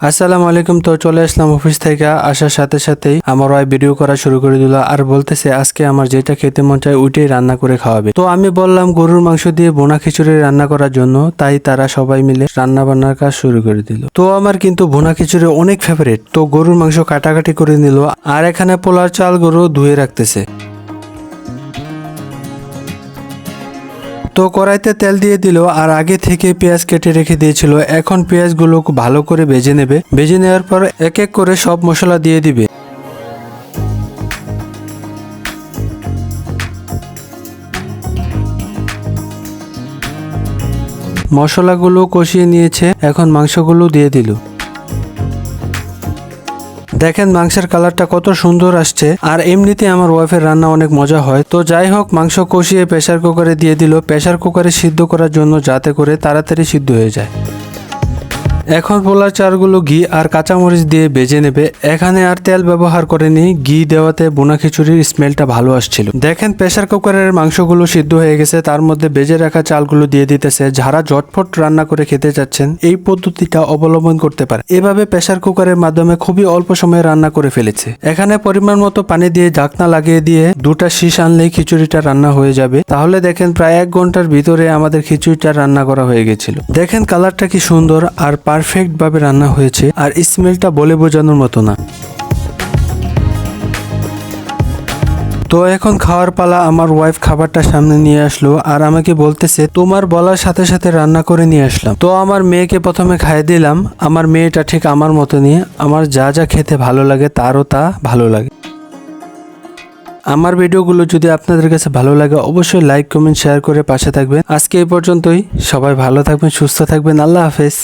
আসসালামু আলাইকুম। তো চলে আসলাম অফিস থেকে আসার সাথে সাথেই আমার ওয়াইফ ভিডিও করা শুরু করে দিল আর বলতেছে আজকে আমার যেটা খেতে মন চায় ওইটাই রান্না করে খাওয়াবে। তো আমি বললাম গরুর মাংস দিয়ে বোনা খিচুড়ি রান্না করার জন্য, তাই তারা সবাই মিলে রান্না বান্নার কাজ শুরু করে দিল। তো আমার কিন্তু বোনা খিচুড়ি অনেক ফেভারিট। তো গরুর মাংস কাটাকাটি করে নিল আর এখানে পোলার চাল গরু ধুয়ে রাখতেছে। তো কড়াইতে তেল দিয়ে দিল আর আগে থেকে পেঁয়াজ কেটে রেখে দিয়েছিল। এখন পেঁয়াজগুলো ভালো করে ভেজে নেবে। ভেজে নেওয়ার পর এক এক করে সব মশলা দিয়ে দিবে। মশলাগুলো কষিয়ে নিয়েছে, এখন মাংসগুলো দিয়ে দিল। দেখেন মাংসের কালারটা কত সুন্দর আসছে। আর এমনিতে আমার ওয়াইফের রান্না অনেক মজা হয়। তো যাই হোক, মাংস কষিয়ে প্রেসার কুকারে দিয়ে দিল, প্রেসার কুকারে সিদ্ধ করার জন্য, যাতে করে তাড়াতাড়ি সিদ্ধ হয়ে যায়। এখন পোলার চালগুলো ঘি আর কাঁচামরিচ দিয়ে ভেজে নেবে। এখানে আর তেল ব্যবহার করেনি, ঘি দেওয়াতে বোনা খিচুড়ির স্মেলটা ভালো আসছিল। দেখেন প্রেসার কুকারের মাংসগুলো সিদ্ধ হয়ে গেছে, তার মধ্যে ভেজে রাখা চালগুলো দিয়ে দিতেছে। যারা ঝটফট রান্না করে খেতে চাচ্ছেন এই পদ্ধতিটা অবলম্বন করতে পারে। এভাবে প্রেসার কুকারের মাধ্যমে খুবই অল্প সময়ে রান্না করে ফেলেছে। এখানে পরিমাণ মতো পানি দিয়ে ঢাকনা লাগিয়ে দিয়ে দুটা শীষ আনলেই খিচুড়িটা রান্না হয়ে যাবে। তাহলে দেখেন প্রায় 1 ঘন্টার ভিতরে আমাদের খিচুড়িটা রান্না করা হয়ে গেছিল। দেখেন কালারটা কি সুন্দর আর পারফেক্ট ভাবে রান্না হয়েছে, আর স্মেলটা বলে বোঝানোর মতো না। তো এখন খাওয়ার পালা। আমার ওয়াইফ খাবারটা সামনে নিয়ে আসলো আর আমাকে বলতেছে তোমার বলার সাথে সাথে রান্না করে নিয়ে আসলাম। তো আমার মেয়েকে প্রথমে খাইয়ে দিলাম। আমার মেয়েটা ঠিক আমার মতো নিয়ে, আমার যা যা খেতে ভালো লাগে তারও তা ভালো লাগে। আমার ভিডিওগুলো যদি আপনাদের কাছে ভালো লাগে অবশ্যই লাইক কমেন্ট শেয়ার করে পাশে থাকবেন। আজকে এই পর্যন্তই। সবাই ভালো থাকবেন, সুস্থ থাকবেন। আল্লাহ হাফেজ।